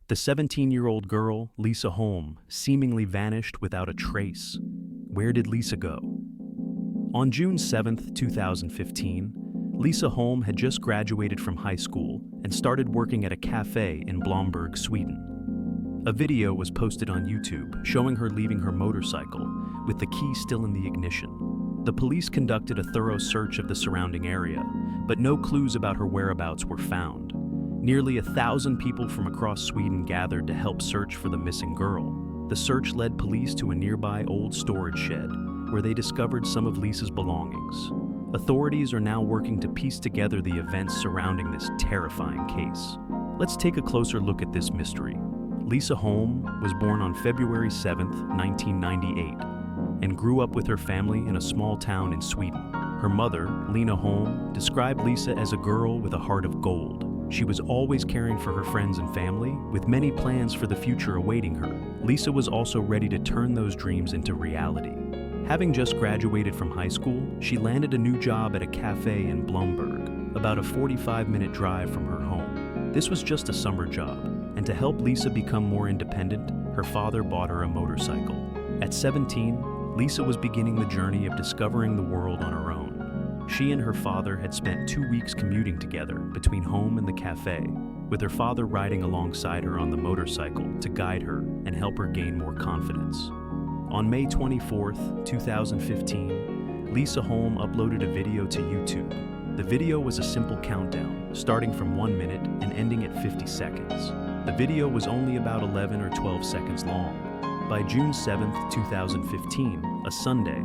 The 17-year-old girl, Lisa Holm, seemingly vanished without a trace. Where did Lisa go? On June 7, 2015, Lisa Holm had just graduated from high school and started working at a café in Blomberg, Sweden. A video was posted on YouTube showing her leaving her motorcycle with the key still in the ignition. The police conducted a thorough search of the surrounding area, but no clues about her whereabouts were found. Nearly 1,000 people from across Sweden gathered to help search for the missing girl. The search led police to a nearby old storage shed, where they discovered some of Lisa's belongings. Authorities are now working to piece together the events surrounding this terrifying case. Let's take a closer look at this mystery. Lisa Holm was born on February 7, 1998, and grew up with her family in a small town in Sweden. Her mother, Lena Holm, described Lisa as a girl with a heart of gold. She was always caring for her friends and family, with many plans for the future awaiting her. Lisa was also ready to turn those dreams into reality. Having just graduated from high school, she landed a new job at a cafe in Blomberg, about a 45-minute drive from her home. This was just a summer job, and to help Lisa become more independent, her father bought her a motorcycle. At 17, Lisa was beginning the journey of discovering the world on her own. She and her father had spent 2 weeks commuting together between home and the cafe, with her father riding alongside her on the motorcycle to guide her and help her gain more confidence. On May 24, 2015, Lisa Holm uploaded a video to YouTube. The video was a simple countdown, starting from 1 minute and ending at 50 seconds. The video was only about 11 or 12 seconds long. By June 7, 2015, a Sunday,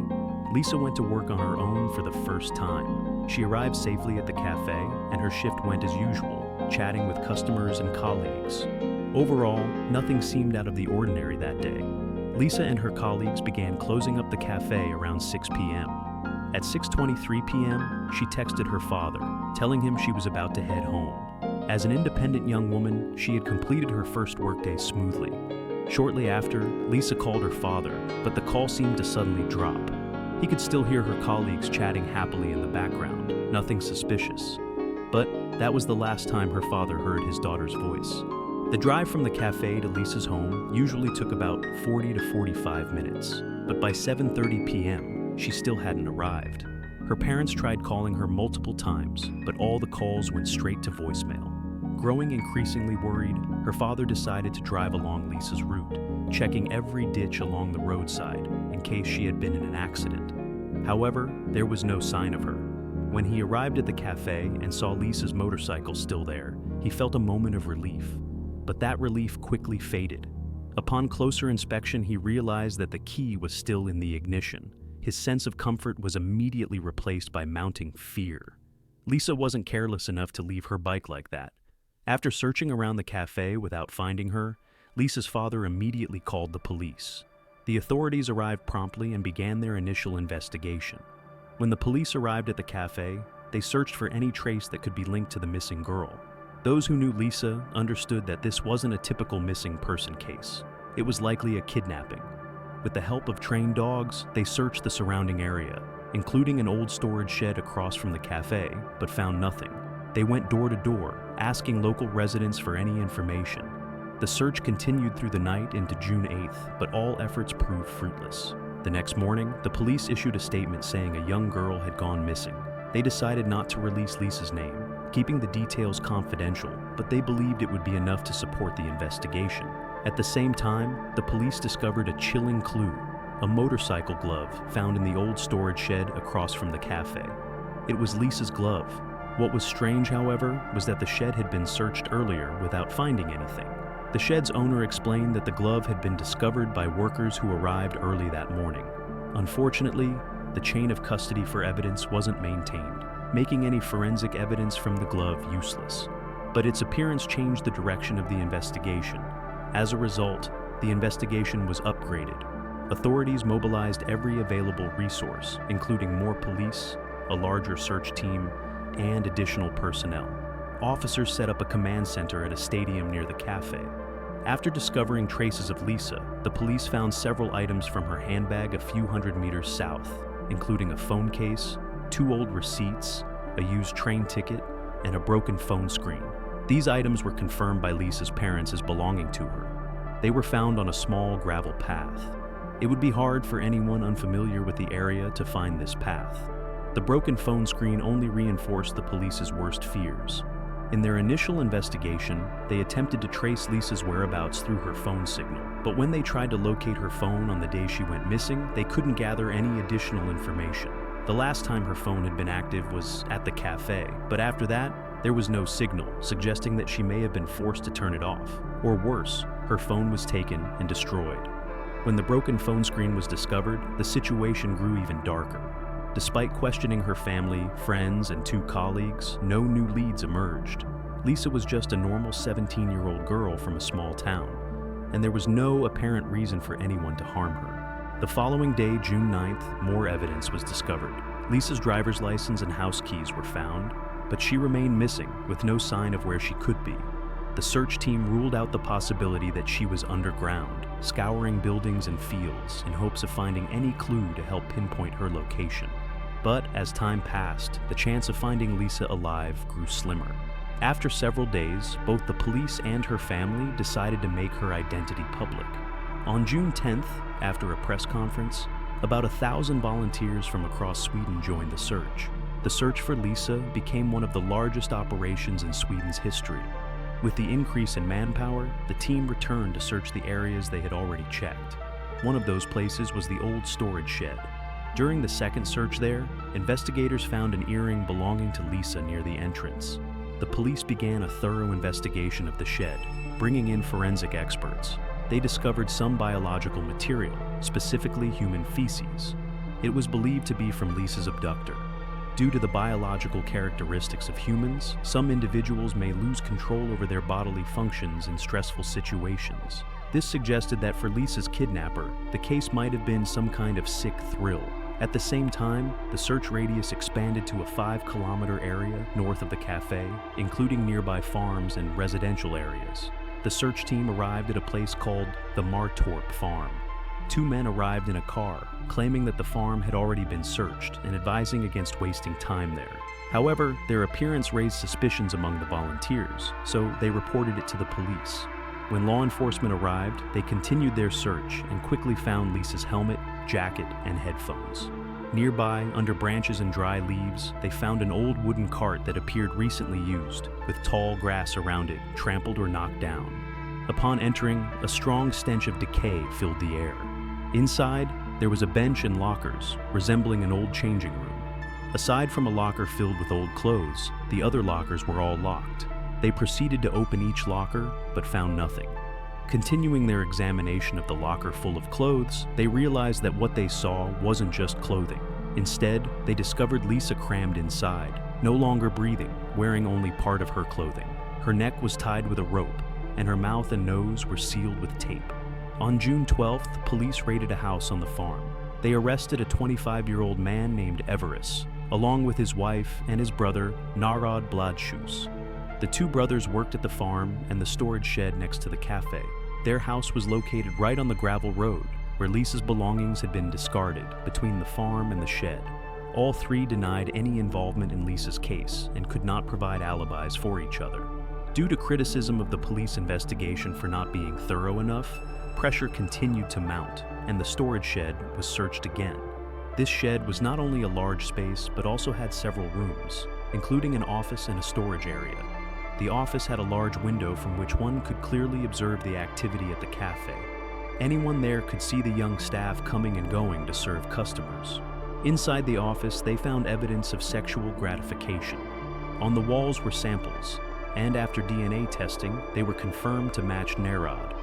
Lisa went to work on her own for the first time. She arrived safely at the cafe, and her shift went as usual, chatting with customers and colleagues. Overall, nothing seemed out of the ordinary that day. Lisa and her colleagues began closing up the cafe around 6 p.m. At 6:23 p.m., she texted her father, telling him she was about to head home. As an independent young woman, she had completed her first workday smoothly. Shortly after, Lisa called her father, but the call seemed to suddenly drop. He could still hear her colleagues chatting happily in the background, nothing suspicious. But that was the last time her father heard his daughter's voice. The drive from the cafe to Lisa's home usually took about 40 to 45 minutes, but by 7:30 p.m., she still hadn't arrived. Her parents tried calling her multiple times, but all the calls went straight to voicemail. Growing increasingly worried, her father decided to drive along Lisa's route, checking every ditch along the roadside in case she had been in an accident. However, there was no sign of her. When he arrived at the cafe and saw Lisa's motorcycle still there, he felt a moment of relief. But that relief quickly faded. Upon closer inspection, he realized that the key was still in the ignition. His sense of comfort was immediately replaced by mounting fear. Lisa wasn't careless enough to leave her bike like that. After searching around the cafe without finding her, Lisa's father immediately called the police. The authorities arrived promptly and began their initial investigation. When the police arrived at the cafe, they searched for any trace that could be linked to the missing girl. Those who knew Lisa understood that this wasn't a typical missing person case. It was likely a kidnapping. With the help of trained dogs, they searched the surrounding area, including an old storage shed across from the cafe, but found nothing. They went door to door, asking local residents for any information. The search continued through the night into June 8th, but all efforts proved fruitless. The next morning, the police issued a statement saying a young girl had gone missing. They decided not to release Lisa's name, keeping the details confidential, but they believed it would be enough to support the investigation. At the same time, the police discovered a chilling clue, a motorcycle glove found in the old storage shed across from the cafe. It was Lisa's glove. What was strange, however, was that the shed had been searched earlier without finding anything. The shed's owner explained that the glove had been discovered by workers who arrived early that morning. Unfortunately, the chain of custody for evidence wasn't maintained, making any forensic evidence from the glove useless. But its appearance changed the direction of the investigation. As a result, the investigation was upgraded. Authorities mobilized every available resource, including more police, a larger search team, and additional personnel. Officers set up a command center at a stadium near the cafe. After discovering traces of Lisa, the police found several items from her handbag a few hundred meters south, including a phone case, 2 old receipts, a used train ticket, and a broken phone screen. These items were confirmed by Lisa's parents as belonging to her. They were found on a small gravel path. It would be hard for anyone unfamiliar with the area to find this path. The broken phone screen only reinforced the police's worst fears. In their initial investigation, they attempted to trace Lisa's whereabouts through her phone signal, but when they tried to locate her phone on the day she went missing, they couldn't gather any additional information. The last time her phone had been active was at the café, but after that, there was no signal, suggesting that she may have been forced to turn it off. Or worse, her phone was taken and destroyed. When the broken phone screen was discovered, the situation grew even darker. Despite questioning her family, friends, and 2 colleagues, no new leads emerged. Lisa was just a normal 17-year-old girl from a small town, and there was no apparent reason for anyone to harm her. The following day, June 9th, more evidence was discovered. Lisa's driver's license and house keys were found, but she remained missing, with no sign of where she could be. The search team ruled out the possibility that she was underground, scouring buildings and fields in hopes of finding any clue to help pinpoint her location. But as time passed, the chance of finding Lisa alive grew slimmer. After several days, both the police and her family decided to make her identity public. On June 10th, after a press conference, about 1,000 volunteers from across Sweden joined the search. The search for Lisa became one of the largest operations in Sweden's history. With the increase in manpower, the team returned to search the areas they had already checked. One of those places was the old storage shed. During the second search there, investigators found an earring belonging to Lisa near the entrance. The police began a thorough investigation of the shed, bringing in forensic experts. They discovered some biological material, specifically human feces. It was believed to be from Lisa's abductor. Due to the biological characteristics of humans, some individuals may lose control over their bodily functions in stressful situations. This suggested that for Lisa's kidnapper, the case might have been some kind of sick thrill. At the same time, the search radius expanded to a 5-kilometer area north of the café, including nearby farms and residential areas. The search team arrived at a place called the Martorp Farm. 2 men arrived in a car, claiming that the farm had already been searched and advising against wasting time there. However, their appearance raised suspicions among the volunteers, so they reported it to the police. When law enforcement arrived, they continued their search and quickly found Lisa's helmet, jacket, and headphones. Nearby, under branches and dry leaves, they found an old wooden cart that appeared recently used, with tall grass around it, trampled or knocked down. Upon entering, a strong stench of decay filled the air. Inside, there was a bench and lockers, resembling an old changing room. Aside from a locker filled with old clothes, the other lockers were all locked. They proceeded to open each locker, but found nothing. Continuing their examination of the locker full of clothes, they realized that what they saw wasn't just clothing. Instead, they discovered Lisa crammed inside, no longer breathing, wearing only part of her clothing. Her neck was tied with a rope, and her mouth and nose were sealed with tape. On June 12th, police raided a house on the farm. They arrested a 25-year-old man named Everis, along with his wife and his brother, Narod Bladshus. The 2 brothers worked at the farm and the storage shed next to the cafe. Their house was located right on the gravel road, where Lisa's belongings had been discarded between the farm and the shed. All 3 denied any involvement in Lisa's case and could not provide alibis for each other. Due to criticism of the police investigation for not being thorough enough, pressure continued to mount, and the storage shed was searched again. This shed was not only a large space, but also had several rooms, including an office and a storage area. The office had a large window from which one could clearly observe the activity at the cafe. Anyone there could see the young staff coming and going to serve customers. Inside the office, they found evidence of sexual gratification. On the walls were samples, and after DNA testing, they were confirmed to match Narod.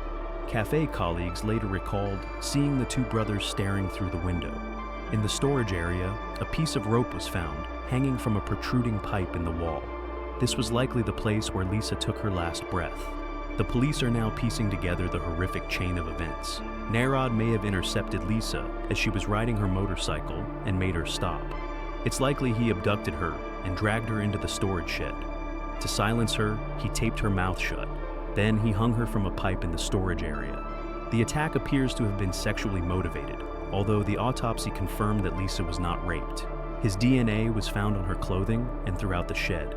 Cafe colleagues later recalled seeing the 2 brothers staring through the window. In the storage area, a piece of rope was found, hanging from a protruding pipe in the wall. This was likely the place where Lisa took her last breath. The police are now piecing together the horrific chain of events. Narod may have intercepted Lisa as she was riding her motorcycle and made her stop. It's likely he abducted her and dragged her into the storage shed. To silence her, he taped her mouth shut. Then he hung her from a pipe in the storage area. The attack appears to have been sexually motivated, although the autopsy confirmed that Lisa was not raped. His DNA was found on her clothing and throughout the shed.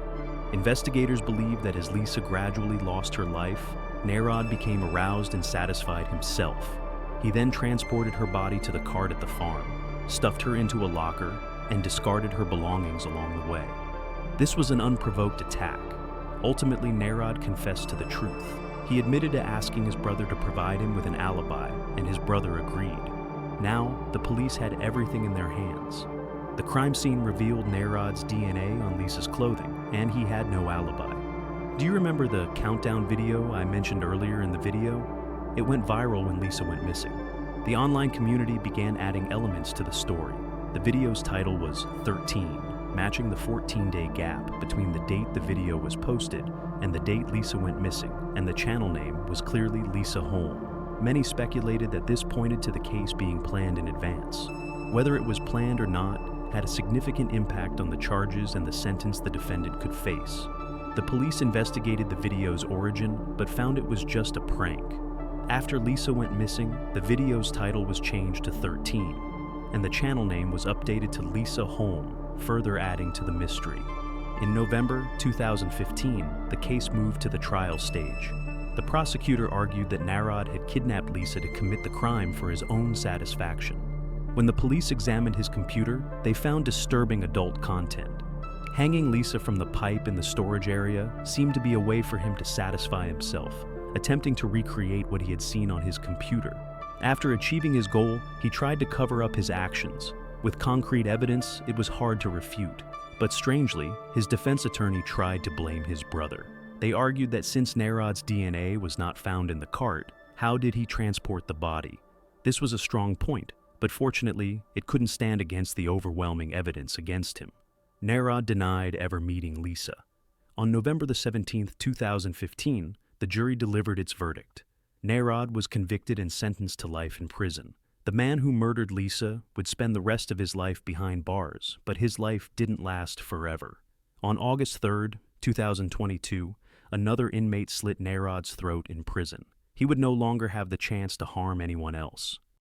Investigators believe that as Lisa gradually lost her life, Nerod became aroused and satisfied himself. He then transported her body to the cart at the farm, stuffed her into a locker, and discarded her belongings along the way. This was an unprovoked attack. Ultimately, Nerod confessed to the truth. He admitted to asking his brother to provide him with an alibi, and his brother agreed. Now, the police had everything in their hands. The crime scene revealed Nerod's DNA on Lisa's clothing, and he had no alibi. Do you remember the countdown video I mentioned earlier in the video? It went viral when Lisa went missing. The online community began adding elements to the story. The video's title was 13, matching the 14-day gap between the date the video was posted and the date Lisa went missing, and the channel name was clearly Lisa Holm. Many speculated that this pointed to the case being planned in advance. Whether it was planned or not had a significant impact on the charges and the sentence the defendant could face. The police investigated the video's origin, but found it was just a prank. After Lisa went missing, the video's title was changed to 13, and the channel name was updated to Lisa Holm, further adding to the mystery. In November 2015, the case moved to the trial stage. The prosecutor argued that Nerod had kidnapped Lisa to commit the crime for his own satisfaction. When the police examined his computer, they found disturbing adult content. Hanging Lisa from the pipe in the storage area seemed to be a way for him to satisfy himself, attempting to recreate what he had seen on his computer. After achieving his goal, he tried to cover up his actions. With concrete evidence, it was hard to refute. But strangely, his defense attorney tried to blame his brother. They argued that since Nerod's DNA was not found in the cart, how did he transport the body? This was a strong point, but fortunately, it couldn't stand against the overwhelming evidence against him. Nerod denied ever meeting Lisa. On November 17, 2015, the jury delivered its verdict. Nerod was convicted and sentenced to life in prison. The man who murdered Lisa would spend the rest of his life behind bars, but his life didn't last forever. On August 3, 2022, another inmate slit Nerod's throat in prison. He would no longer have the chance to harm anyone else.